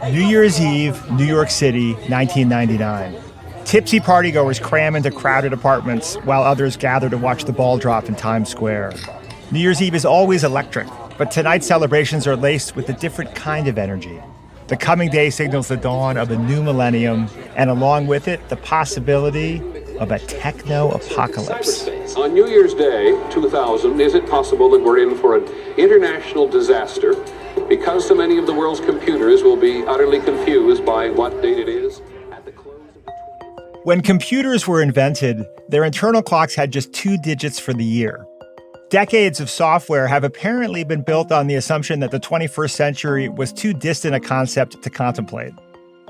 New Year's Eve, New York City, 1999. Tipsy partygoers cram into crowded apartments while others gather to watch the ball drop in Times Square. New Year's Eve is always electric, but tonight's celebrations are laced with a different kind of energy. The coming day signals the dawn of a new millennium, and along with it, the possibility of a techno-apocalypse. On New Year's Day, 2000, is it possible that we're in for an international disaster because so many of the world's computers will be utterly confused by what date it is at the close of the 20th? When computers were invented, their internal clocks had just 2 digits for the year. Decades of software have apparently been built on the assumption that the 21st century was too distant a concept to contemplate.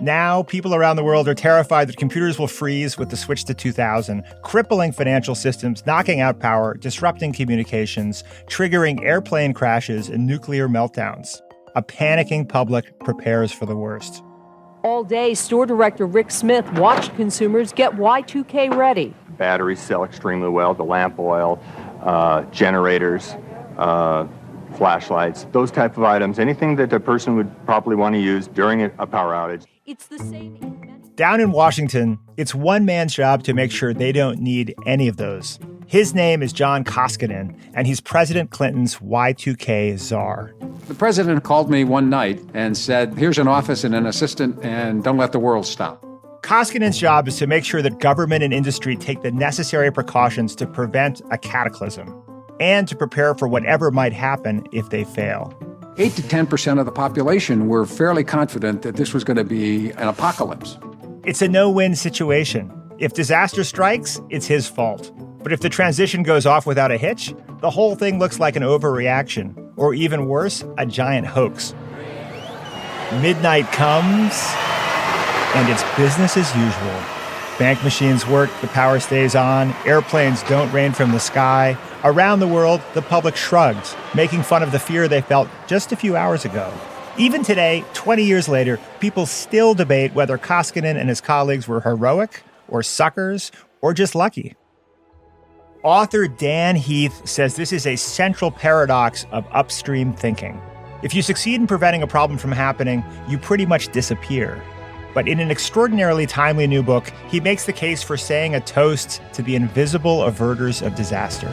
Now, people around the world are terrified that computers will freeze with the switch to 2000, crippling financial systems, knocking out power, disrupting communications, triggering airplane crashes and nuclear meltdowns. A panicking public prepares for the worst. All day, store director Rick Smith watched consumers get Y2K ready. Batteries sell extremely well, the lamp oil, generators, flashlights, those type of items, anything that a person would probably want to use during a power outage. It's the same. Down in Washington, it's one man's job to make sure they don't need any of those. His name is John Koskinen, and he's President Clinton's Y2K czar. The president called me one night and said, here's an office and an assistant, and don't let the world stop. Koskinen's job is to make sure that government and industry take the necessary precautions to prevent a cataclysm and to prepare for whatever might happen if they fail. 8 to 10% of the population were fairly confident that this was going to be an apocalypse. It's a no-win situation. If disaster strikes, it's his fault. But if the transition goes off without a hitch, the whole thing looks like an overreaction, or even worse, a giant hoax. Midnight comes, and it's business as usual. Bank machines work, the power stays on, airplanes don't rain from the sky. Around the world, the public shrugs, making fun of the fear they felt just a few hours ago. Even today, 20 years later, people still debate whether Koskinen and his colleagues were heroic, or suckers, or just lucky. Author Dan Heath says this is a central paradox of upstream thinking. If you succeed in preventing a problem from happening, you pretty much disappear. But in an extraordinarily timely new book, he makes the case for saying a toast to the invisible averters of disaster.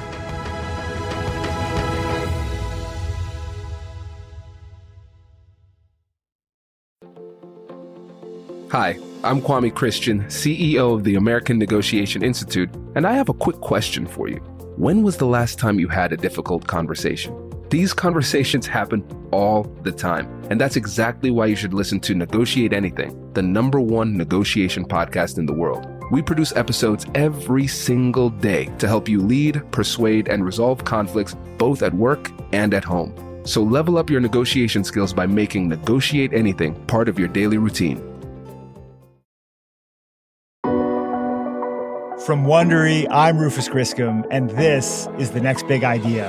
Hi, I'm Kwame Christian, CEO of the American Negotiation Institute, and I have a quick question for you. When was the last time you had a difficult conversation? These conversations happen all the time, and that's exactly why you should listen to Negotiate Anything, the #1 negotiation podcast in the world. We produce episodes every single day to help you lead, persuade, and resolve conflicts both at work and at home. So level up your negotiation skills by making Negotiate Anything part of your daily routine. From Wondery, I'm Rufus Griscom, and this is The Next Big Idea.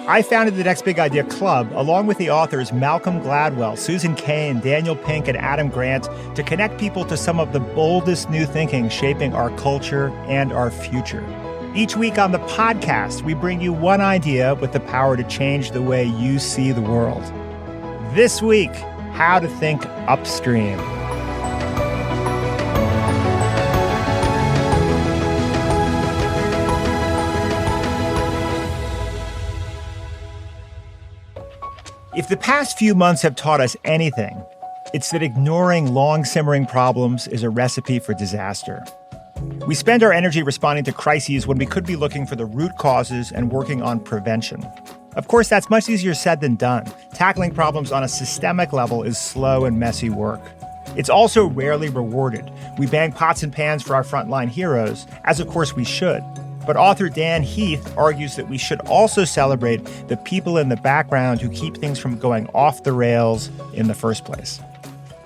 I founded the Next Big Idea Club along with the authors Malcolm Gladwell, Susan Cain, Daniel Pink, and Adam Grant to connect people to some of the boldest new thinking shaping our culture and our future. Each week on the podcast, we bring you one idea with the power to change the way you see the world. This week, how to think upstream. If the past few months have taught us anything, it's that ignoring long-simmering problems is a recipe for disaster. We spend our energy responding to crises when we could be looking for the root causes and working on prevention. Of course, that's much easier said than done. Tackling problems on a systemic level is slow and messy work. It's also rarely rewarded. We bang pots and pans for our frontline heroes, as of course we should. But author Dan Heath argues that we should also celebrate the people in the background who keep things from going off the rails in the first place.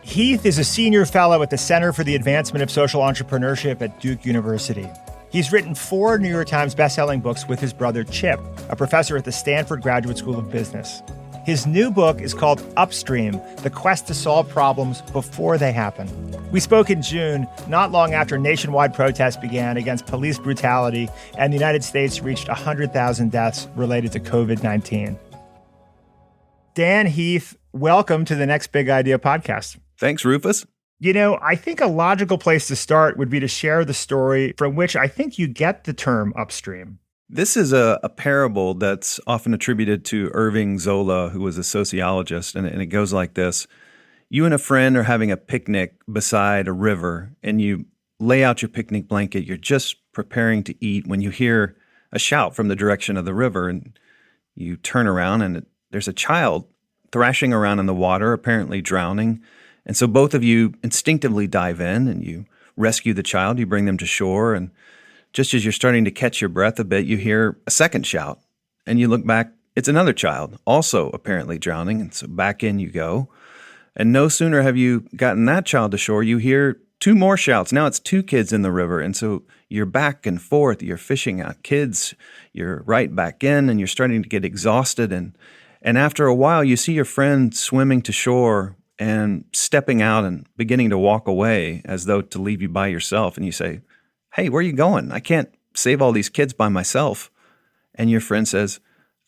Heath is a senior fellow at the Center for the Advancement of Social Entrepreneurship at Duke University. He's written 4 New York Times bestselling books with his brother Chip, a professor at the Stanford Graduate School of Business. His new book is called Upstream, The Quest to Solve Problems Before They Happen. We spoke in June, not long after nationwide protests began against police brutality and the United States reached 100,000 deaths related to COVID-19. Dan Heath, welcome to the Next Big Idea podcast. Thanks, Rufus. You know, I think a logical place to start would be to share the story from which I think you get the term upstream. This is a parable that's often attributed to Irving Zola, who was a sociologist, and it goes like this. You and a friend are having a picnic beside a river, and you lay out your picnic blanket. You're just preparing to eat when you hear a shout from the direction of the river, and you turn around, and there's a child thrashing around in the water, apparently drowning. And so both of you instinctively dive in and you rescue the child, you bring them to shore, and just as you're starting to catch your breath a bit, you hear a second shout, and you look back, it's another child, also apparently drowning, and so back in you go. And no sooner have you gotten that child to shore, you hear two more shouts. Now it's two kids in the river, and so you're back and forth, you're fishing out kids, you're right back in, and you're starting to get exhausted, and after a while, you see your friend swimming to shore and stepping out and beginning to walk away as though to leave you by yourself. And you say, hey, where are you going? I can't save all these kids by myself. And your friend says,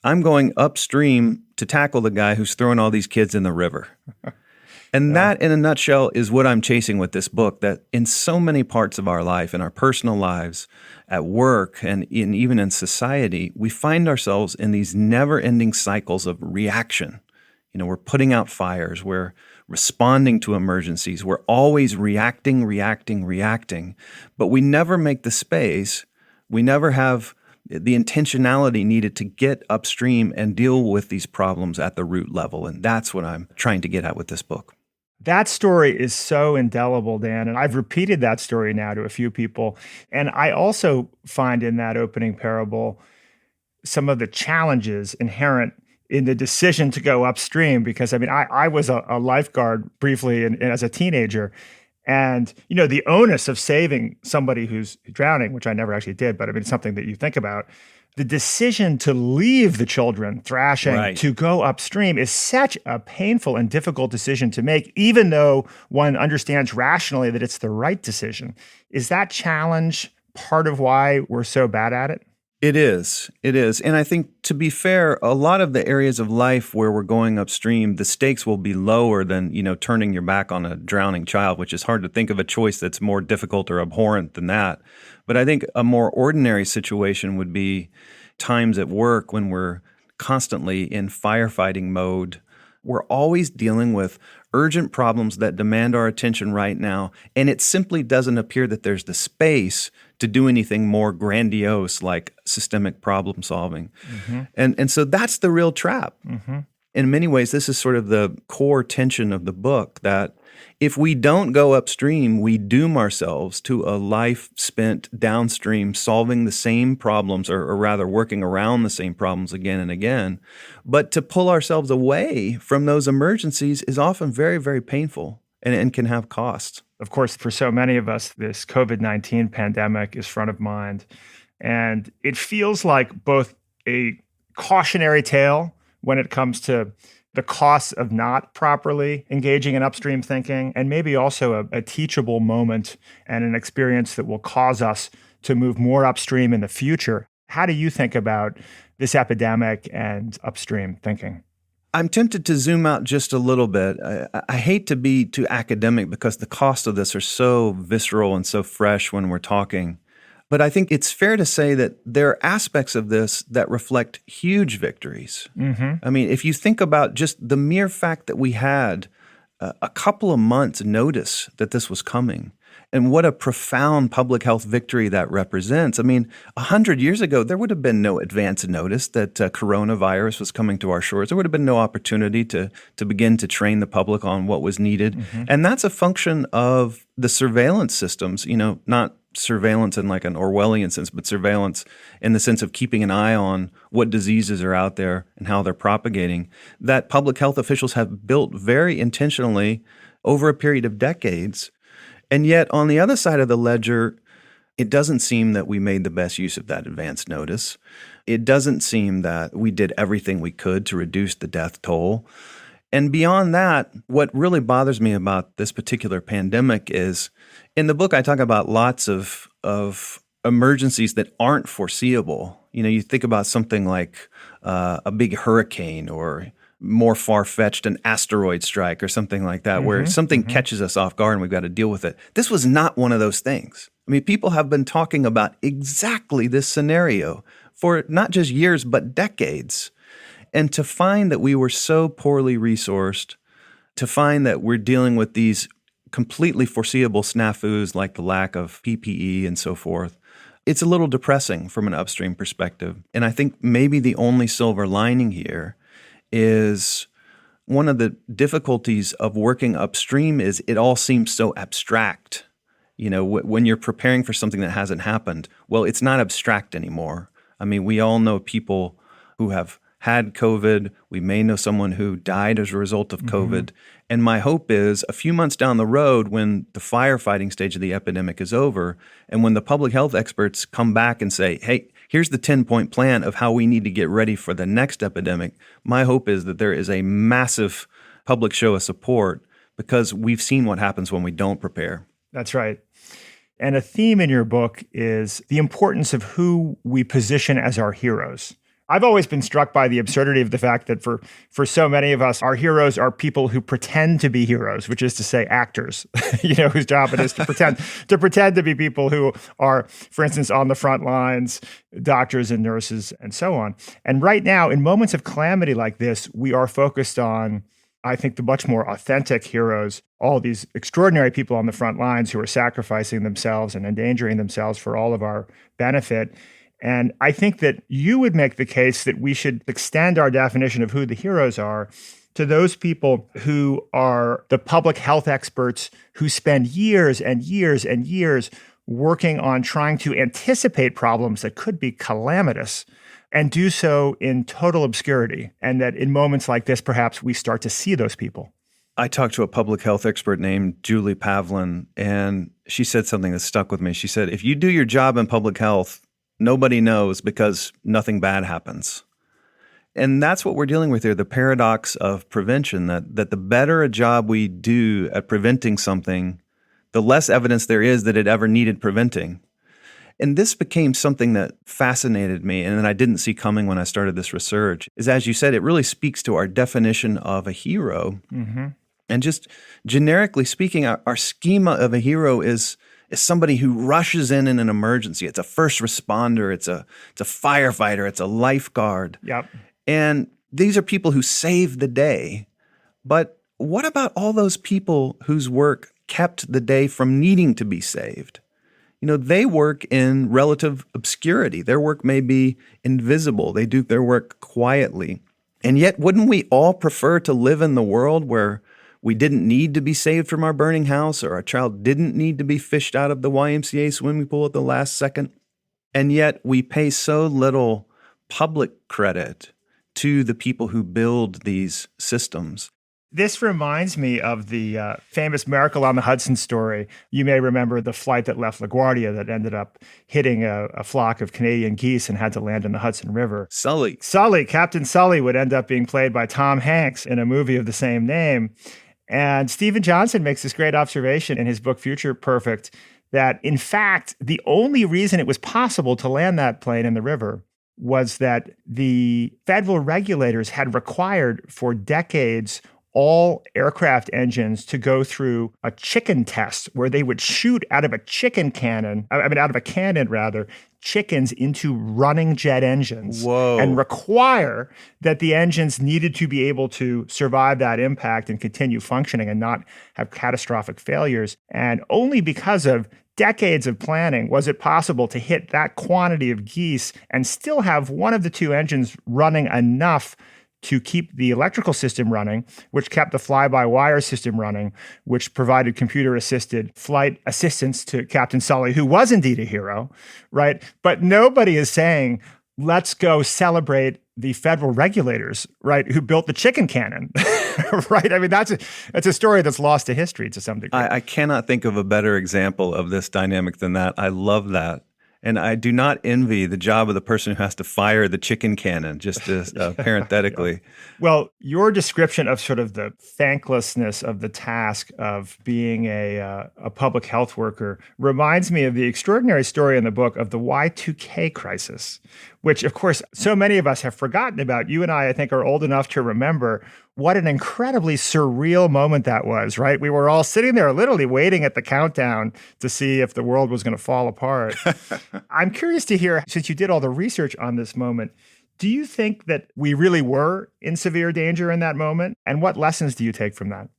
I'm going upstream to tackle the guy who's throwing all these kids in the river. And that, in a nutshell, is what I'm chasing with this book, that in so many parts of our life, in our personal lives, at work, and even in society, we find ourselves in these never-ending cycles of reaction. You know, we're putting out fires, we're responding to emergencies, we're always reacting, but we never make the space, we never have the intentionality needed to get upstream and deal with these problems at the root level. And that's what I'm trying to get at with this book. That story is so indelible, Dan, and I've repeated that story now to a few people. And I also find in that opening parable some of the challenges inherent in the decision to go upstream, because I was a lifeguard briefly and as a teenager. And, you know, the onus of saving somebody who's drowning, which I never actually did, but it's something that you think about. The decision to leave the children thrashing to go upstream is such a painful and difficult decision to make, even though one understands rationally that it's the right decision. Is that challenge part of why we're so bad at it? It is. And I think, to be fair, a lot of the areas of life where we're going upstream, the stakes will be lower than, you know, turning your back on a drowning child, which is hard to think of a choice that's more difficult or abhorrent than that. But I think a more ordinary situation would be times at work when we're constantly in firefighting mode. We're always dealing with urgent problems that demand our attention right now, and it simply doesn't appear that there's the space to do anything more grandiose like systemic problem solving. Mm-hmm. And so that's the real trap. Mm-hmm. In many ways, this is sort of the core tension of the book, that if we don't go upstream, we doom ourselves to a life spent downstream solving the same problems, or rather working around the same problems again and again. But to pull ourselves away from those emergencies is often very, very painful and can have costs. Of course, for so many of us, this COVID-19 pandemic is front of mind. And it feels like both a cautionary tale when it comes to the costs of not properly engaging in upstream thinking, and maybe also a teachable moment and an experience that will cause us to move more upstream in the future. How do you think about this epidemic and upstream thinking? I'm tempted to zoom out just a little bit. I hate to be too academic because the costs of this are so visceral and so fresh when we're talking. But I think it's fair to say that there are aspects of this that reflect huge victories. Mm-hmm. I mean, if you think about just the mere fact that we had a couple of months' notice that this was coming, and what a profound public health victory that represents. I mean, 100 years ago, there would have been no advance notice that coronavirus was coming to our shores. There would have been no opportunity to begin to train the public on what was needed. Mm-hmm. And that's a function of the surveillance systems, you know, not surveillance in like an Orwellian sense, but surveillance in the sense of keeping an eye on what diseases are out there and how they're propagating, that public health officials have built very intentionally over a period of decades. And yet, on the other side of the ledger, it doesn't seem that we made the best use of that advance notice. It doesn't seem that we did everything we could to reduce the death toll. And beyond that, what really bothers me about this particular pandemic is, in the book, I talk about lots of emergencies that aren't foreseeable. You know, you think about something like a big hurricane or more far-fetched, an asteroid strike or something like that, where something catches us off guard and we've got to deal with it. This was not one of those things. I mean, people have been talking about exactly this scenario for not just years, but decades. And to find that we were so poorly resourced, to find that we're dealing with these completely foreseeable snafus like the lack of PPE and so forth, it's a little depressing from an upstream perspective. And I think maybe the only silver lining here is one of the difficulties of working upstream is it all seems so abstract. You know, when you're preparing for something that hasn't happened, well, it's not abstract anymore. I mean, we all know people who have had COVID. We may know someone who died as a result of COVID. And my hope is a few months down the road, when the firefighting stage of the epidemic is over, and when the public health experts come back and say, hey, here's the 10-point plan of how we need to get ready for the next epidemic, my hope is that there is a massive public show of support, because we've seen what happens when we don't prepare. That's right. And a theme in your book is the importance of who we position as our heroes. I've always been struck by the absurdity of the fact that for so many of us, our heroes are people who pretend to be heroes, which is to say actors, whose job it is to pretend to be people who are, for instance, on the front lines, doctors and nurses and so on. And right now, in moments of calamity like this, we are focused on, I think, the much more authentic heroes, all these extraordinary people on the front lines who are sacrificing themselves and endangering themselves for all of our benefit. And I think that you would make the case that we should extend our definition of who the heroes are to those people who are the public health experts who spend years and years and years working on trying to anticipate problems that could be calamitous and do so in total obscurity. And that in moments like this, perhaps we start to see those people. I talked to a public health expert named Julie Pavlin, and she said something that stuck with me. She said, if you do your job in public health, nobody knows because nothing bad happens. And that's what we're dealing with here, the paradox of prevention, that the better a job we do at preventing something, the less evidence there is that it ever needed preventing. And this became something that fascinated me and that I didn't see coming when I started this research, is, as you said, it really speaks to our definition of a hero. And just generically speaking, our schema of a hero is somebody who rushes in an emergency. It's a first responder. It's a firefighter. It's a lifeguard. Yep. And these are people who save the day. But what about all those people whose work kept the day from needing to be saved? They work in relative obscurity. Their work may be invisible. They do their work quietly. And yet, wouldn't we all prefer to live in the world where we didn't need to be saved from our burning house, or our child didn't need to be fished out of the YMCA swimming pool at the last second? And yet we pay so little public credit to the people who build these systems. This reminds me of the famous Miracle on the Hudson story. You may remember the flight that left LaGuardia that ended up hitting a flock of Canadian geese and had to land in the Hudson River. Sully, Captain Sully would end up being played by Tom Hanks in a movie of the same name. And Stephen Johnson makes this great observation in his book, Future Perfect, that in fact, the only reason it was possible to land that plane in the river was that the federal regulators had required for decades all aircraft engines to go through a chicken test where they would shoot out of a cannon, chickens into running jet engines. Whoa. And require that the engines needed to be able to survive that impact and continue functioning and not have catastrophic failures. And only because of decades of planning was it possible to hit that quantity of geese and still have one of the two engines running enough to keep the electrical system running, which kept the fly-by-wire system running, which provided computer-assisted flight assistance to Captain Sully, who was indeed a hero, right? But nobody is saying, let's go celebrate the federal regulators, right, who built the chicken cannon, right? I mean, that's a story that's lost to history to some degree. I cannot think of a better example of this dynamic than that. I love that. And I do not envy the job of the person who has to fire the chicken cannon, just to, parenthetically. Well, your description of sort of the thanklessness of the task of being a public health worker reminds me of the extraordinary story in the book of the Y2K crisis, which, of course, so many of us have forgotten about. You and I think, are old enough to remember what an incredibly surreal moment that was, right? We were all sitting there literally waiting at the countdown to see if the world was going to fall apart. I'm curious to hear, since you did all the research on this moment, do you think that we really were in severe danger in that moment? And what lessons do you take from that?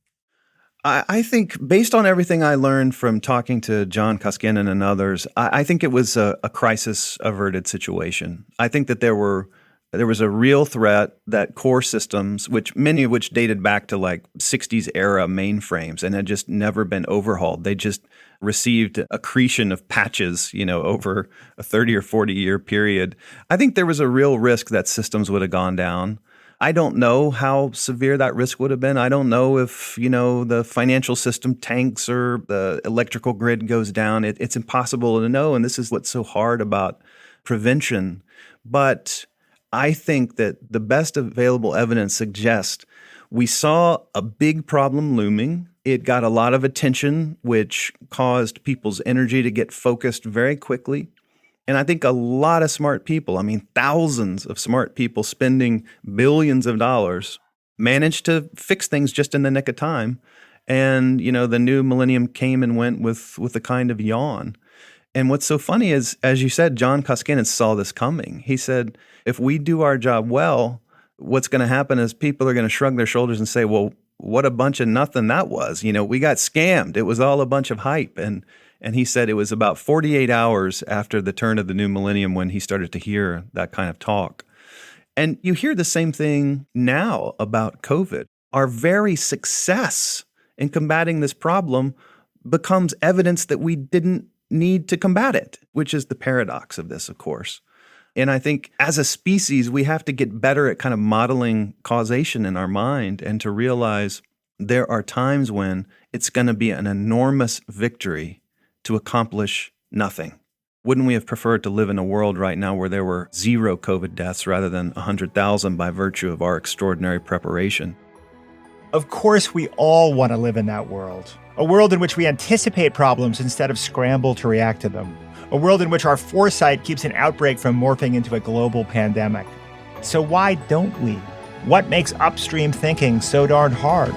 I think based on everything I learned from talking to John Koskinen and others, I think it was a crisis-averted situation. I think that there was a real threat that core systems, which many of which dated back to like 60s era mainframes and had just never been overhauled. They just received accretion of patches, over a 30 or 40 year period. I think there was a real risk that systems would have gone down. I don't know how severe that risk would have been. I don't know if, the financial system tanks or the electrical grid goes down. It's impossible to know. And this is what's so hard about prevention. But I think that the best available evidence suggests we saw a big problem looming. It got a lot of attention, which caused people's energy to get focused very quickly. And I think a lot of smart people, thousands of smart people spending billions of dollars, managed to fix things just in the nick of time. And, the new millennium came and went with a kind of yawn. And what's so funny is, as you said, John Koskinen saw this coming. He said, if we do our job well, what's going to happen is people are going to shrug their shoulders and say, well, what a bunch of nothing that was. We got scammed. It was all a bunch of hype. And he said it was about 48 hours after the turn of the new millennium when he started to hear that kind of talk. And you hear the same thing now about COVID. Our very success in combating this problem becomes evidence that we didn't need to combat it, which is the paradox of this, of course. And I think as a species, we have to get better at kind of modeling causation in our mind and to realize there are times when it's going to be an enormous victory to accomplish nothing. Wouldn't we have preferred to live in a world right now where there were 0 COVID deaths rather than 100,000 by virtue of our extraordinary preparation? Of course, we all want to live in that world. A world in which we anticipate problems instead of scramble to react to them. A world in which our foresight keeps an outbreak from morphing into a global pandemic. So why don't we? What makes upstream thinking so darn hard?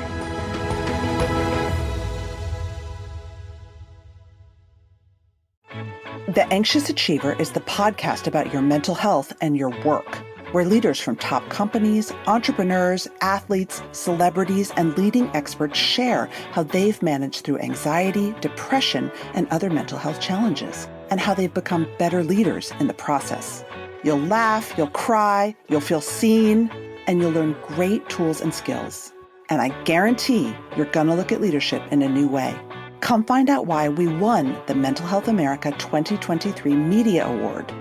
The Anxious Achiever is the podcast about your mental health and your work, where leaders from top companies, entrepreneurs, athletes, celebrities, and leading experts share how they've managed through anxiety, depression, and other mental health challenges, and how they've become better leaders in the process. You'll laugh, you'll cry, you'll feel seen, and you'll learn great tools and skills. And I guarantee you're gonna look at leadership in a new way. Come find out why we won the Mental Health America 2023 Media Award.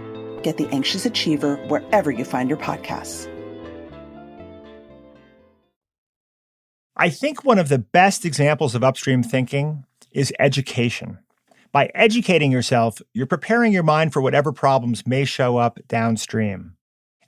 Get The Anxious Achiever wherever you find your podcasts. I think one of the best examples of upstream thinking is education. By educating yourself, you're preparing your mind for whatever problems may show up downstream.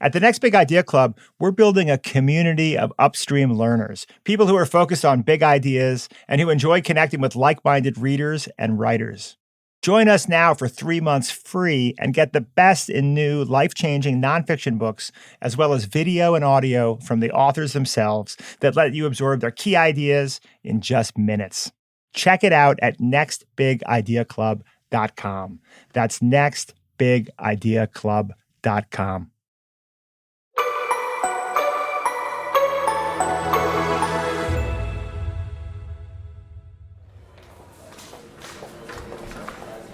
At the Next Big Idea Club, we're building a community of upstream learners, people who are focused on big ideas and who enjoy connecting with like-minded readers and writers. Join us now for 3 months free and get the best in new life-changing nonfiction books, as well as video and audio from the authors themselves that let you absorb their key ideas in just minutes. Check it out at nextbigideaclub.com. That's nextbigideaclub.com.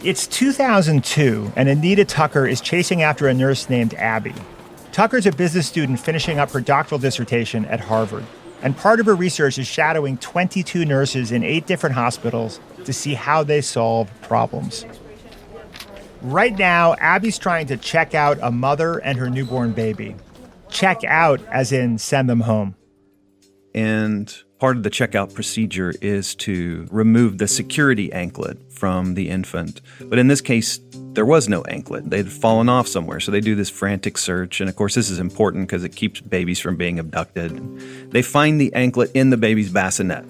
It's 2002, and Anita Tucker is chasing after a nurse named Abby. Tucker's a business student finishing up her doctoral dissertation at Harvard, and part of her research is shadowing 22 nurses in 8 different hospitals to see how they solve problems. Right now, Abby's trying to check out a mother and her newborn baby. Check out as in send them home. And Part of the checkout procedure is to remove the security anklet from the infant. But in this case, there was no anklet. They'd fallen off somewhere. So they do this frantic search. And of course, this is important because it keeps babies from being abducted. They find the anklet in the baby's bassinet.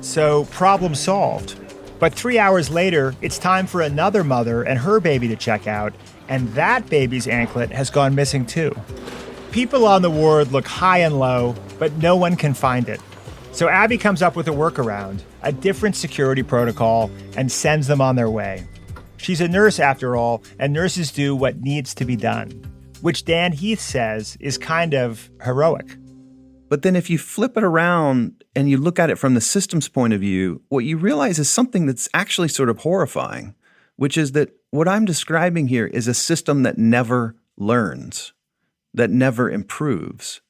So problem solved. But 3 hours later, it's time for another mother and her baby to check out. And that baby's anklet has gone missing too. People on the ward look high and low, but no one can find it. So Abby comes up with a workaround, a different security protocol, and sends them on their way. She's a nurse after all, and nurses do what needs to be done, which Dan Heath says is kind of heroic. But then if you flip it around and you look at it from the system's point of view, what you realize is something that's actually sort of horrifying, which is that what I'm describing here is a system that never learns, that never improves.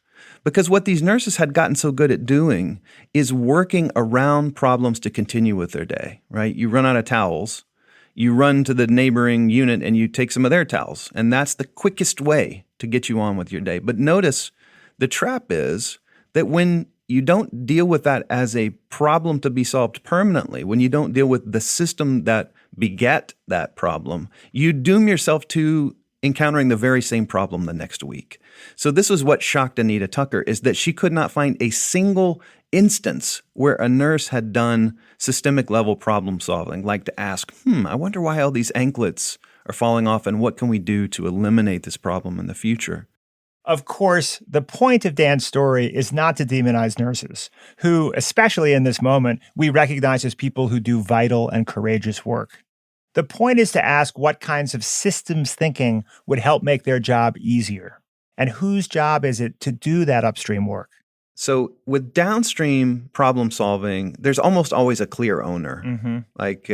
Because what these nurses had gotten so good at doing is working around problems to continue with their day, right? You run out of towels, you run to the neighboring unit and you take some of their towels. And that's the quickest way to get you on with your day. But notice the trap is that when you don't deal with that as a problem to be solved permanently, when you don't deal with the system that beget that problem, you doom yourself to encountering the very same problem the next week. So this was what shocked Anita Tucker, is that she could not find a single instance where a nurse had done systemic level problem solving, like to ask, I wonder why all these anklets are falling off and what can we do to eliminate this problem in the future? Of course, the point of Dan's story is not to demonize nurses, who, especially in this moment, we recognize as people who do vital and courageous work. The point is to ask what kinds of systems thinking would help make their job easier, and whose job is it to do that upstream work? So with downstream problem solving, there's almost always a clear owner. Mm-hmm. Like,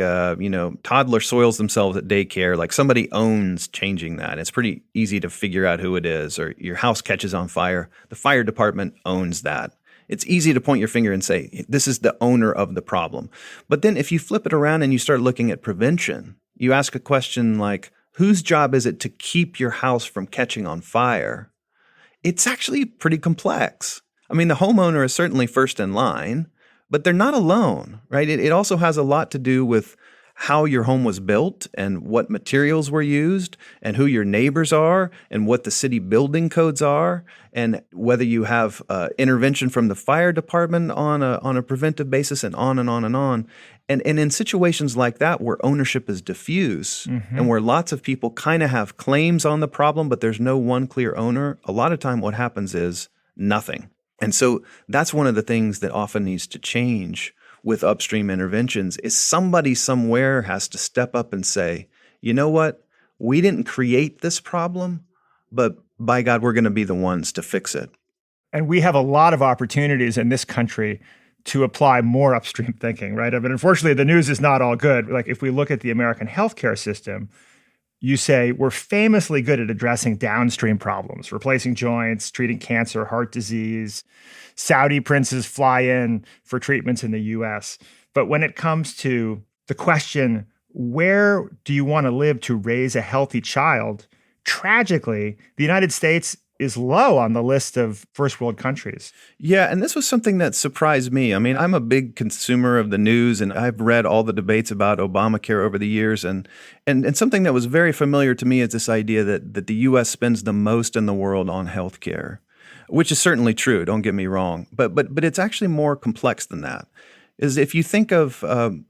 toddler soils themselves at daycare. Like somebody owns changing that. It's pretty easy to figure out who it is. Or your house catches on fire. The fire department owns that. It's easy to point your finger and say, this is the owner of the problem. But then if you flip it around and you start looking at prevention, you ask a question like, whose job is it to keep your house from catching on fire? It's actually pretty complex. I mean, the homeowner is certainly first in line, but they're not alone, right? It also has a lot to do with how your home was built and what materials were used and who your neighbors are and what the city building codes are and whether you have intervention from the fire department on a preventive basis and on and on and on. And in situations like that where ownership is diffuse and where lots of people kind of have claims on the problem, but there's no one clear owner, a lot of time what happens is nothing. And so that's one of the things that often needs to change with upstream interventions is somebody somewhere has to step up and say, you know what, we didn't create this problem, but by God, we're going to be the ones to fix it. And we have a lot of opportunities in this country to apply more upstream thinking, right? I mean, unfortunately, the news is not all good. Like if we look at the American healthcare system, you say we're famously good at addressing downstream problems, replacing joints, treating cancer, heart disease. Saudi princes fly in for treatments in the US. But when it comes to the question, where do you want to live to raise a healthy child? Tragically, the United States is low on the list of first world countries. Yeah, and this was something that surprised me. I mean, I'm a big consumer of the news, and I've read all the debates about Obamacare over the years. And something that was very familiar to me is this idea that the U.S. spends the most in the world on healthcare, which is certainly true, don't get me wrong. But it's actually more complex than that. Is if you think of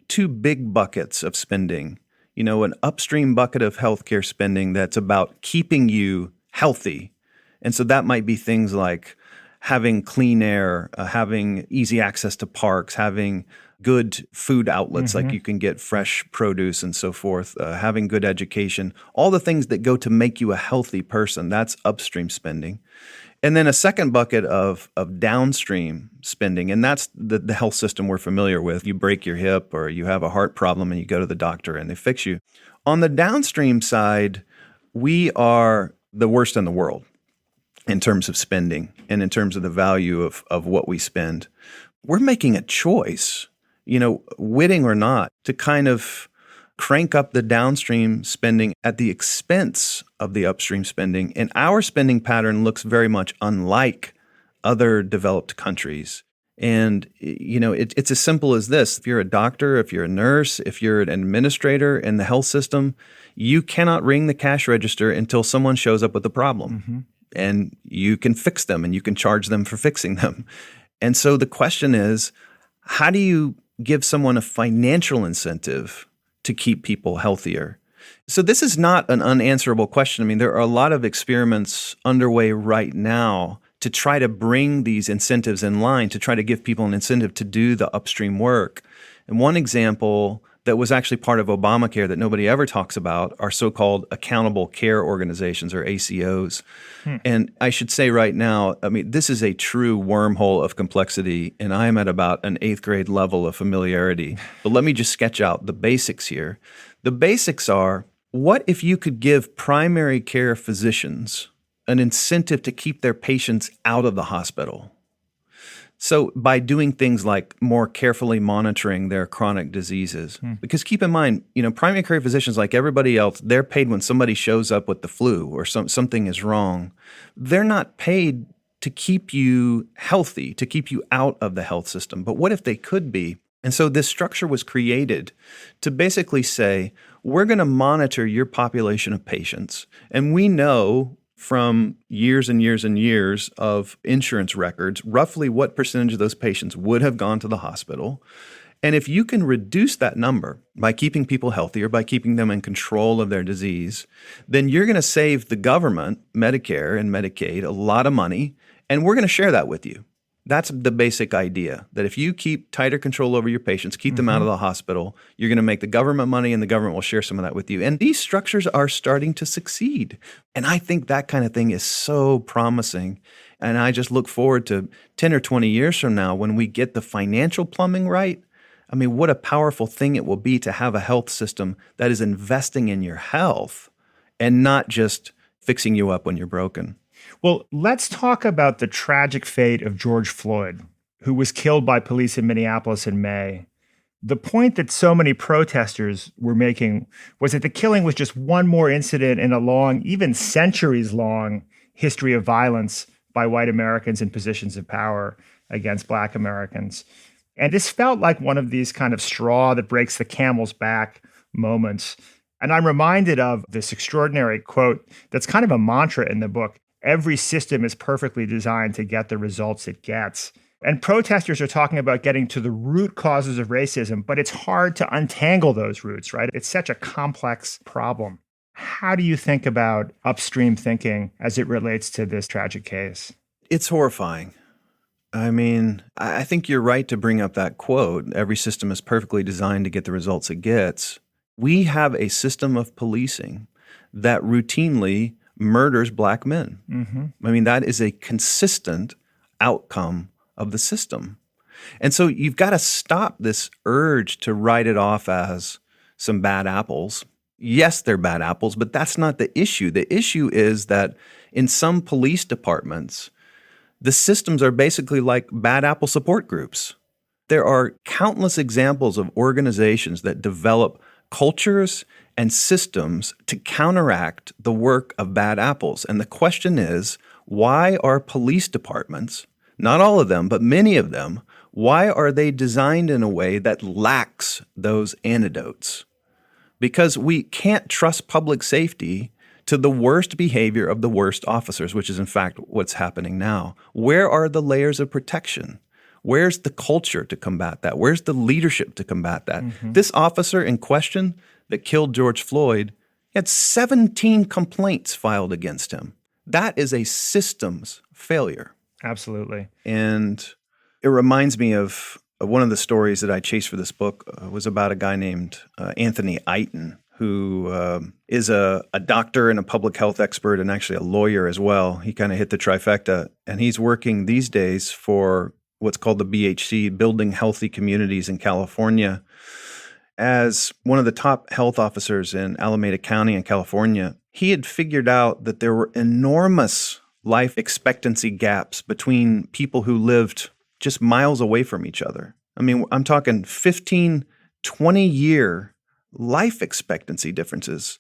two big buckets of spending, an upstream bucket of healthcare spending that's about keeping you healthy. And so that might be things like having clean air, having easy access to parks, having good food outlets, like you can get fresh produce and so forth, having good education, all the things that go to make you a healthy person. That's upstream spending. And then a second bucket of downstream spending, and that's the health system we're familiar with. You break your hip or you have a heart problem and you go to the doctor and they fix you. On the downstream side, we are the worst in the world in terms of spending and in terms of the value of what we spend. We're making a choice, witting or not, to kind of crank up the downstream spending at the expense of the upstream spending. And our spending pattern looks very much unlike other developed countries. And, it's as simple as this. If you're a doctor, if you're a nurse, if you're an administrator in the health system, you cannot ring the cash register until someone shows up with a problem. Mm-hmm. And you can fix them and you can charge them for fixing them. And so the question is, how do you give someone a financial incentive to keep people healthier? So this is not an unanswerable question. I mean, there are a lot of experiments underway right now to try to bring these incentives in line, to try to give people an incentive to do the upstream work. And one example that was actually part of Obamacare that nobody ever talks about are so-called accountable care organizations, or ACOs. And I should say right now, I mean, this is a true wormhole of complexity, and I am at about an 8th grade level of familiarity. But let me just sketch out the basics here. The basics are, what if you could give primary care physicians an incentive to keep their patients out of the hospital? So by doing things like more carefully monitoring their chronic diseases. Because keep in mind, primary care physicians, like everybody else, they're paid when somebody shows up with the flu or something is wrong. They're not paid to keep you healthy, to keep you out of the health system. But what if they could be? And so this structure was created to basically say, we're going to monitor your population of patients. And we know from years and years and years of insurance records, roughly what percentage of those patients would have gone to the hospital. And if you can reduce that number by keeping people healthier, by keeping them in control of their disease, then you're going to save the government, Medicare and Medicaid, a lot of money, and we're going to share that with you. That's the basic idea, that if you keep tighter control over your patients, keep them out of the hospital, you're going to make the government money and the government will share some of that with you. And these structures are starting to succeed. And I think that kind of thing is so promising. And I just look forward to 10 or 20 years from now when we get the financial plumbing right. I mean, what a powerful thing it will be to have a health system that is investing in your health and not just fixing you up when you're broken. Well, let's talk about the tragic fate of George Floyd, who was killed by police in Minneapolis in May. The point that so many protesters were making was that the killing was just one more incident in a long, even centuries-long history of violence by white Americans in positions of power against Black Americans. And this felt like one of these kind of straw that breaks the camel's back moments. And I'm reminded of this extraordinary quote that's kind of a mantra in the book. Every system is perfectly designed to get the results it gets. And protesters are talking about getting to the root causes of racism, but it's hard to untangle those roots, right? It's such a complex problem. How do you think about upstream thinking as it relates to this tragic case? It's horrifying. I mean, I think you're right to bring up that quote, every system is perfectly designed to get the results it gets. We have a system of policing that routinely murders Black men. I mean, that is a consistent outcome of the system. And so you've got to stop this urge to write it off as some bad apples. Yes, they're bad apples, but that's not the issue. The issue is that in some police departments, the systems are basically like bad apple support groups. There are countless examples of organizations that develop cultures and systems to counteract the work of bad apples. And the question is, why are police departments, not all of them, but many of them, why are they designed in a way that lacks those antidotes? Because we can't trust public safety to the worst behavior of the worst officers, which is in fact what's happening now. Where are the layers of protection? Where's the culture to combat that? Where's the leadership to combat that? This officer in question that killed George Floyd had 17 complaints filed against him. That is a systems failure. Absolutely. And it reminds me of one of the stories that I chased for this book was about a guy named Anthony Eiton, who is a doctor and a public health expert and actually a lawyer as well. He kind of hit the trifecta. And he's working these days for what's called the BHC, Building Healthy Communities in California. As one of the top health officers in Alameda County in California, he had figured out that there were enormous life expectancy gaps between people who lived just miles away from each other. I mean, I'm talking 15, 20-year life expectancy differences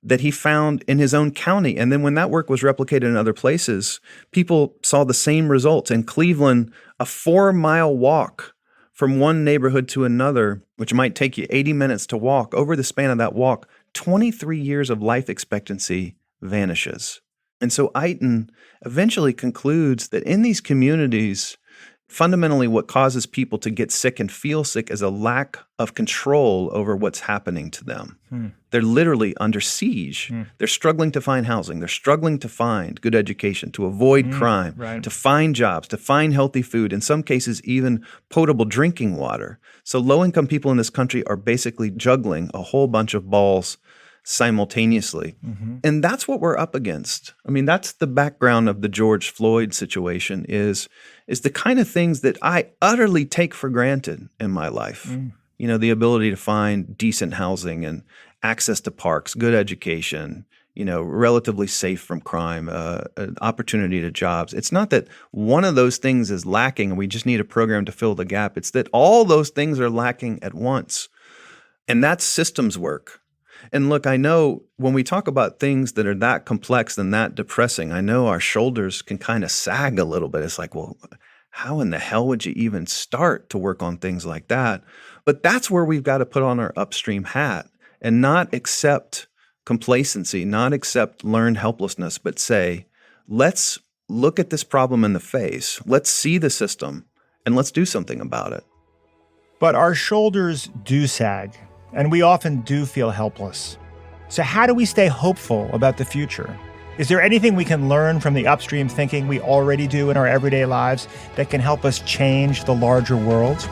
that he found in his own county. And then when that work was replicated in other places, people saw the same results. In Cleveland, a 4-mile walk from one neighborhood to another, which might take you 80 minutes to walk, over the span of that walk, 23 years of life expectancy vanishes. And so Eitan eventually concludes that in these communities, fundamentally what causes people to get sick and feel sick is a lack of control over what's happening to them. They're literally under siege. They're struggling to find housing. They're struggling to find good education, to avoid crime, to find jobs, to find healthy food, in some cases even potable drinking water. So low-income people in this country are basically juggling a whole bunch of balls simultaneously. And that's what we're up against. I mean, that's the background of the George Floyd situation is the kind of things that I utterly take for granted in my life. You know, the ability to find decent housing and access to parks, good education, you know, relatively safe from crime, an opportunity to jobs. It's not that one of those things is lacking and we just need a program to fill the gap. It's that all those things are lacking at once. And that's systems work. And look, I know when we talk about things that are that complex and that depressing, I know our shoulders can kind of sag a little bit. It's like, well, how in the hell would you even start to work on things like that? But that's where we've got to put on our upstream hat and not accept complacency, not accept learned helplessness, but say, let's look at this problem in the face. Let's see the system and let's do something about it. But our shoulders do sag, and we often do feel helpless. So how do we stay hopeful about the future? Is there anything we can learn from the upstream thinking we already do in our everyday lives that can help us change the larger world?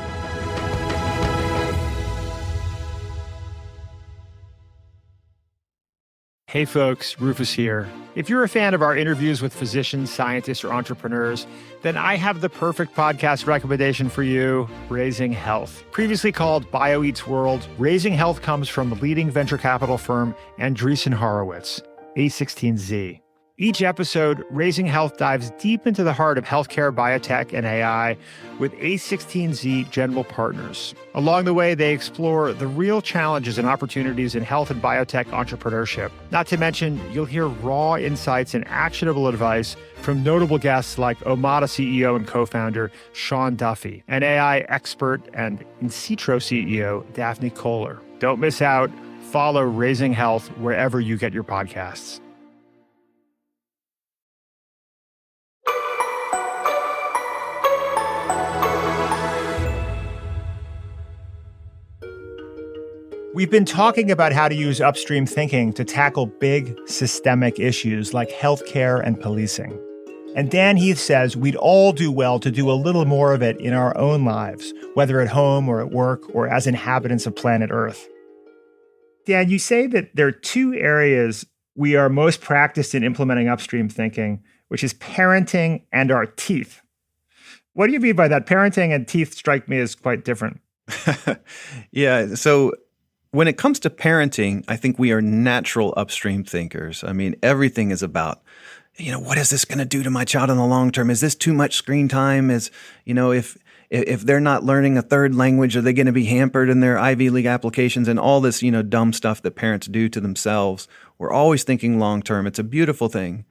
Hey folks, Rufus here. If you're a fan of our interviews with physicians, scientists, or entrepreneurs, then I have the perfect podcast recommendation for you, Raising Health. Previously called BioEats World, Raising Health comes from leading venture capital firm Andreessen Horowitz, A16Z. Each episode, Raising Health dives deep into the heart of healthcare, biotech, and AI with A16Z general partners. Along the way, they explore the real challenges and opportunities in health and biotech entrepreneurship. Not to mention, you'll hear raw insights and actionable advice from notable guests like Omada CEO and co-founder Sean Duffy, and AI expert and In-Sitro CEO Daphne Kohler. Don't miss out. Follow Raising Health wherever you get your podcasts. We've been talking about how to use upstream thinking to tackle big systemic issues like healthcare and policing. And Dan Heath says we'd all do well to do a little more of it in our own lives, whether at home or at work or as inhabitants of planet Earth. Dan, you say that there are two areas we are most practiced in implementing upstream thinking, which is parenting and our teeth. What do you mean by that? Parenting and teeth strike me as quite different. Yeah, so when it comes to parenting, I think we are natural upstream thinkers. I mean, everything is about, what is this going to do to my child in the long term? Is this too much screen time? If they're not learning a third language, are they going to be hampered in their Ivy League applications and all this, dumb stuff that parents do to themselves? We're always thinking long term. It's a beautiful thing.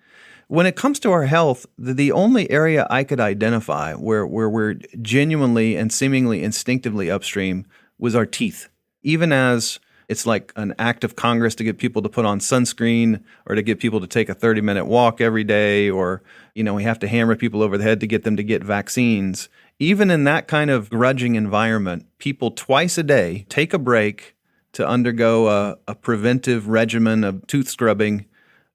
When it comes to our health, the only area I could identify where we're genuinely and seemingly instinctively upstream was our teeth. Even as it's like an act of Congress to get people to put on sunscreen or to get people to take a 30-minute walk every day, or, we have to hammer people over the head to get them to get vaccines. Even in that kind of grudging environment, people twice a day take a break to undergo a preventive regimen of tooth scrubbing.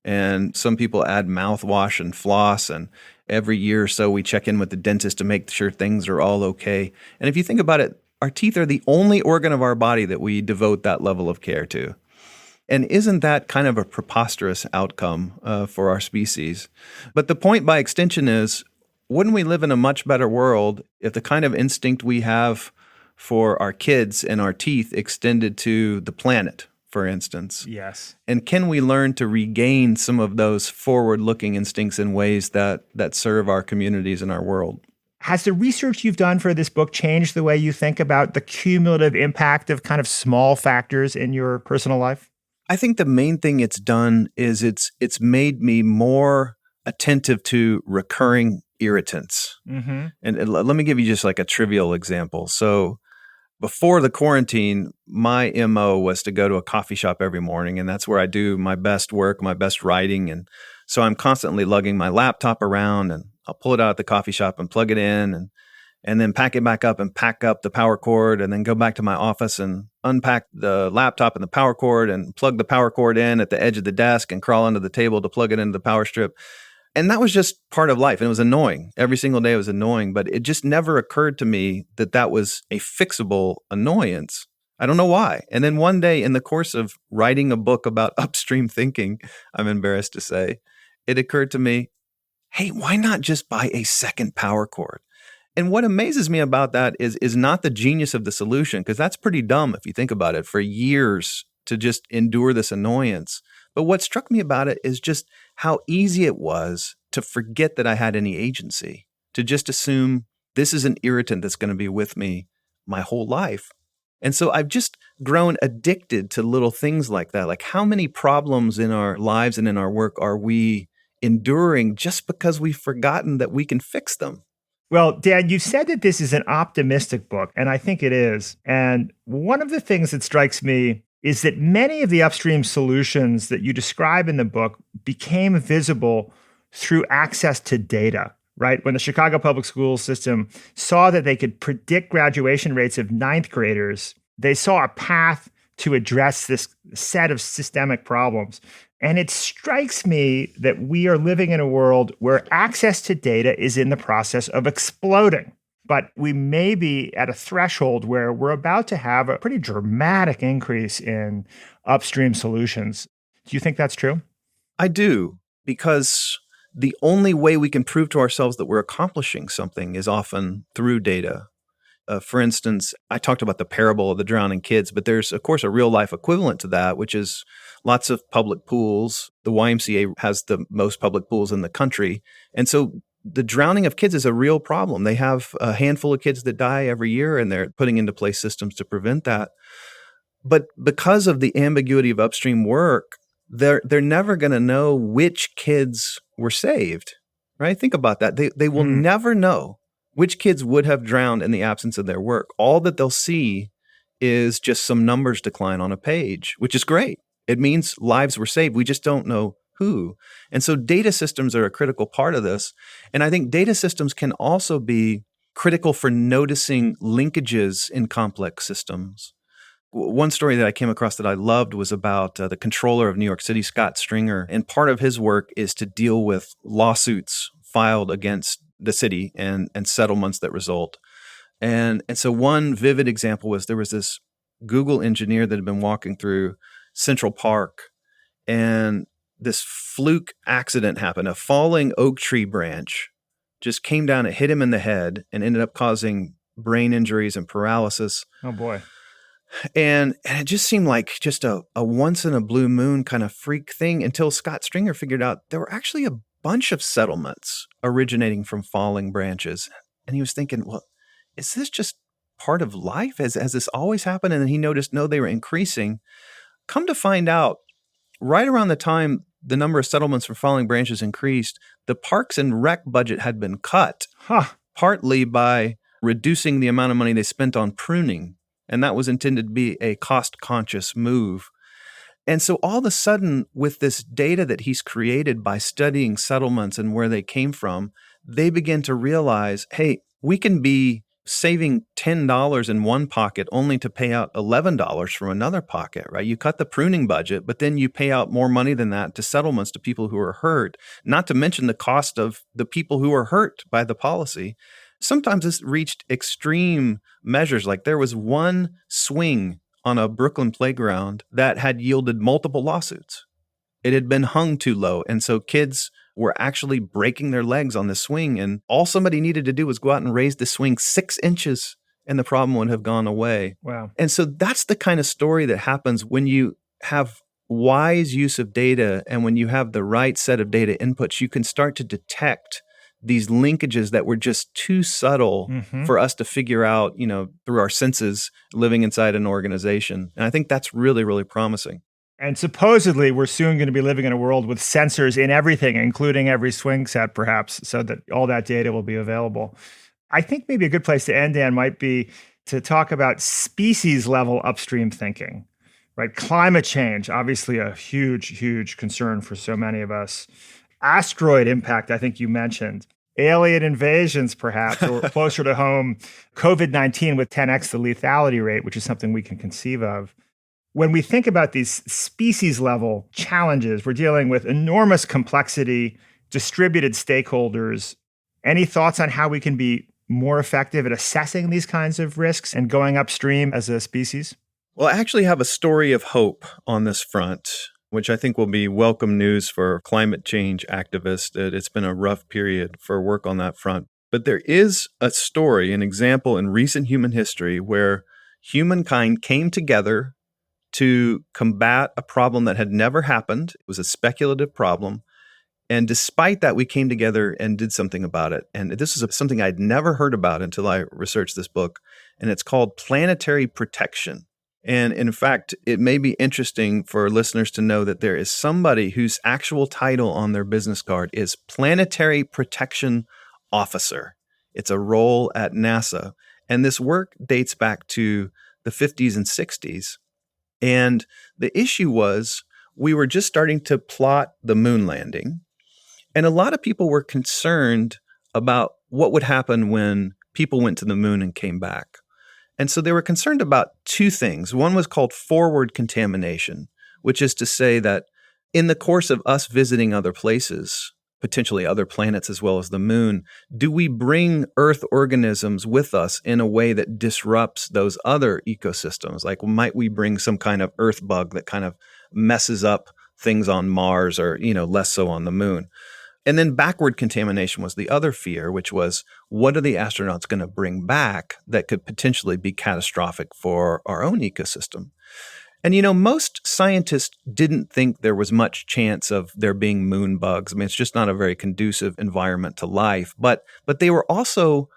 And some people add mouthwash and floss. And every year or so, we check in with the dentist to make sure things are all okay. And if you think about it, our teeth are the only organ of our body that we devote that level of care to. And isn't that kind of a preposterous outcome for our species? But the point by extension is, wouldn't we live in a much better world if the kind of instinct we have for our kids and our teeth extended to the planet, for instance? Yes. And can we learn to regain some of those forward-looking instincts in ways that serve our communities and our world? Has the research you've done for this book changed the way you think about the cumulative impact of kind of small factors in your personal life? I think the main thing it's done is it's made me more attentive to recurring irritants. Mm-hmm. And let me give you just like a trivial example. So before the quarantine, my MO was to go to a coffee shop every morning, and that's where I do my best work, my best writing. And so I'm constantly lugging my laptop around, and I'll pull it out at the coffee shop and plug it in and then pack it back up and pack up the power cord, and then go back to my office and unpack the laptop and the power cord and plug the power cord in at the edge of the desk and crawl under the table to plug it into the power strip. And that was just part of life. And it was annoying. Every single day it was annoying, but it just never occurred to me that that was a fixable annoyance. I don't know why. And then one day in the course of writing a book about upstream thinking, I'm embarrassed to say, it occurred to me, hey, why not just buy a second power cord? And what amazes me about that is not the genius of the solution, because that's pretty dumb if you think about it, for years to just endure this annoyance. But what struck me about it is just how easy it was to forget that I had any agency, to just assume this is an irritant that's going to be with me my whole life. And so I've just grown addicted to little things like that. Like, how many problems in our lives and in our work are we enduring just because we've forgotten that we can fix them? Well, Dan, you said that this is an optimistic book, and I think it is. And one of the things that strikes me is that many of the upstream solutions that you describe in the book became visible through access to data, right? When the Chicago public school system saw that they could predict graduation rates of ninth graders, they saw a path to address this set of systemic problems. And it strikes me that we are living in a world where access to data is in the process of exploding. But we may be at a threshold where we're about to have a pretty dramatic increase in upstream solutions. Do you think that's true? I do, because the only way we can prove to ourselves that we're accomplishing something is often through data. For instance, I talked about the parable of the drowning kids, but there's, of course, a real life equivalent to that, which is lots of public pools. The YMCA has the most public pools in the country. And so the drowning of kids is a real problem. They have a handful of kids that die every year, and they're putting into place systems to prevent that. But because of the ambiguity of upstream work, they're never going to know which kids were saved, right? Think about that. They will never know which kids would have drowned in the absence of their work. All that they'll see is just some numbers decline on a page, which is great. It means lives were saved. We just don't know who. And so data systems are a critical part of this. And I think data systems can also be critical for noticing linkages in complex systems. One story that I came across that I loved was about the controller of New York City, Scott Stringer. And part of his work is to deal with lawsuits filed against the city and settlements that result. And so one vivid example was there was this Google engineer that had been walking through Central Park, and this fluke accident happened. A falling oak tree branch just came down, it hit him in the head and ended up causing brain injuries and paralysis. Oh, boy. And it just seemed like just a once in a blue moon kind of freak thing until Scott Stringer figured out there were actually a bunch of settlements originating from falling branches. And he was thinking, well, is this just part of life? Has this always happened? And then he noticed, no, they were increasing. Come to find out, right around the time the number of settlements from falling branches increased, the Parks and Rec budget had been cut, partly by reducing the amount of money they spent on pruning. And that was intended to be a cost-conscious move. And so all of a sudden, with this data that he's created by studying settlements and where they came from, they begin to realize, hey, we can be saving $10 in one pocket only to pay out $11 from another pocket, right? You cut the pruning budget, but then you pay out more money than that to settlements to people who are hurt, not to mention the cost of the people who are hurt by the policy. Sometimes it's reached extreme measures. Like there was one swing on a Brooklyn playground that had yielded multiple lawsuits. It had been hung too low. And so kids were actually breaking their legs on the swing. And all somebody needed to do was go out and raise the swing 6 inches and the problem would have gone away. Wow. And so that's the kind of story that happens when you have wise use of data and when you have the right set of data inputs, you can start to detect these linkages that were just too subtle for us to figure out, through our senses living inside an organization. And I think that's really, really promising. And supposedly, we're soon going to be living in a world with sensors in everything, including every swing set, perhaps, so that all that data will be available. I think maybe a good place to end, Dan, might be to talk about species-level upstream thinking, right? Climate change, obviously a huge, huge concern for so many of us. Asteroid impact, I think you mentioned. Alien invasions, perhaps, or closer to home, COVID-19 with 10x the lethality rate, which is something we can conceive of. When we think about these species-level challenges, we're dealing with enormous complexity, distributed stakeholders. Any thoughts on how we can be more effective at assessing these kinds of risks and going upstream as a species? Well, I actually have a story of hope on this front, which I think will be welcome news for climate change activists. It's been a rough period for work on that front. But there is a story, an example in recent human history where humankind came together to combat a problem that had never happened. It was a speculative problem. And despite that, we came together and did something about it. And this is something I'd never heard about until I researched this book. And it's called planetary protection. And in fact, it may be interesting for listeners to know that there is somebody whose actual title on their business card is Planetary Protection Officer. It's a role at NASA. And this work dates back to the 50s and 60s. And the issue was we were just starting to plot the moon landing. And a lot of people were concerned about what would happen when people went to the moon and came back. And so they were concerned about two things. One was called forward contamination, which is to say that in the course of us visiting other places, potentially other planets as well as the moon, do we bring Earth organisms with us in a way that disrupts those other ecosystems? Like, might we bring some kind of Earth bug that kind of messes up things on Mars or, less so on the moon? And then backward contamination was the other fear, which was, what are the astronauts going to bring back that could potentially be catastrophic for our own ecosystem? And, most scientists didn't think there was much chance of there being moon bugs. I mean, it's just not a very conducive environment to life. But they were also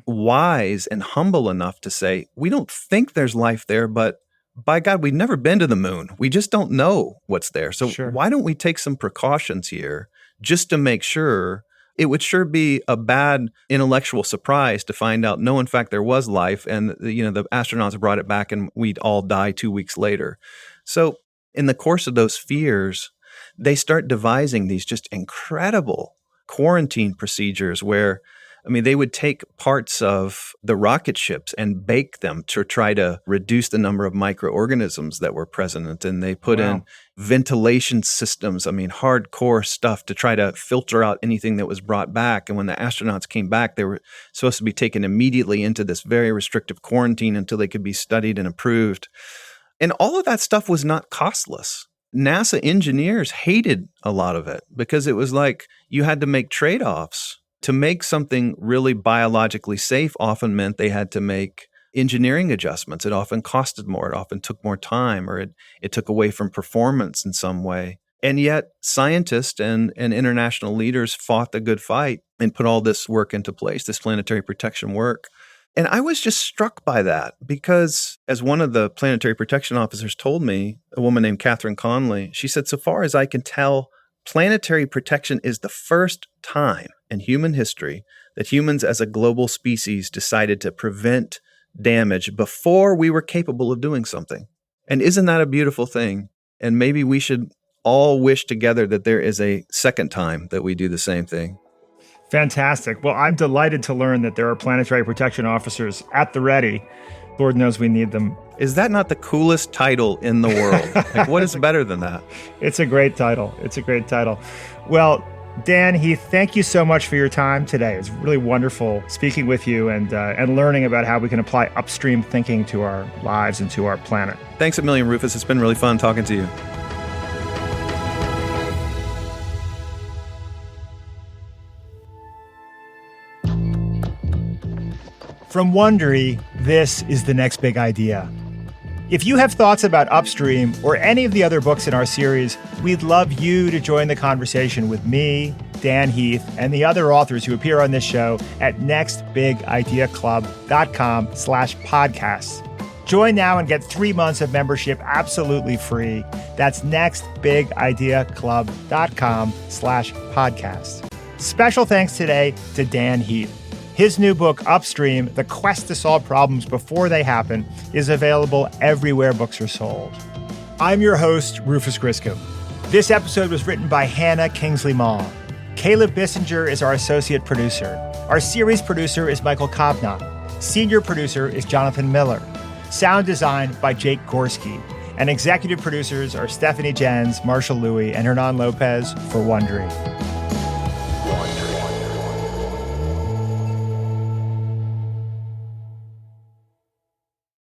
wise and humble enough to say, we don't think there's life there, but by God, we've never been to the moon. We just don't know what's there. So why don't we take some precautions here just to make sure? It would sure be a bad intellectual surprise to find out, no, in fact, there was life, and the astronauts brought it back and we'd all die 2 weeks later. So in the course of those fears, they start devising these just incredible quarantine procedures where, they would take parts of the rocket ships and bake them to try to reduce the number of microorganisms that were present. And they put in ventilation systems, hardcore stuff to try to filter out anything that was brought back. And when the astronauts came back, they were supposed to be taken immediately into this very restrictive quarantine until they could be studied and approved. And all of that stuff was not costless. NASA engineers hated a lot of it because it was like you had to make trade-offs. To make something really biologically safe often meant they had to make engineering adjustments. It often costed more. It often took more time, or it took away from performance in some way. And yet scientists and international leaders fought the good fight and put all this work into place, this planetary protection work. And I was just struck by that because, as one of the planetary protection officers told me, a woman named Catherine Conley, she said, so far as I can tell, planetary protection is the first time in human history that humans as a global species decided to prevent damage before we were capable of doing something. And isn't that a beautiful thing? And maybe we should all wish together that there is a second time that we do the same thing. Fantastic. Well, I'm delighted to learn that there are planetary protection officers at the ready. Lord knows we need them. Is that not the coolest title in the world? What is better than that? It's a great title. Well, Dan Heath, thank you so much for your time today. It's really wonderful speaking with you and learning about how we can apply upstream thinking to our lives and to our planet. Thanks a million, Rufus. It's been really fun talking to you. From Wondery, this is The Next Big Idea. If you have thoughts about Upstream or any of the other books in our series, we'd love you to join the conversation with me, Dan Heath, and the other authors who appear on this show at nextbigideaclub.com/podcasts. Join now and get 3 months of membership absolutely free. That's nextbigideaclub.com/podcast. Special thanks today to Dan Heath. His new book, Upstream, The Quest to Solve Problems Before They Happen, is available everywhere books are sold. I'm your host, Rufus Griscom. This episode was written by Hannah Kingsley-Maw. Caleb Bissinger is our associate producer. Our series producer is Michael Kobna. Senior producer is Jonathan Miller. Sound design by Jake Gorski. And executive producers are Stephanie Jens, Marshall Louis, and Hernan Lopez for Wondery.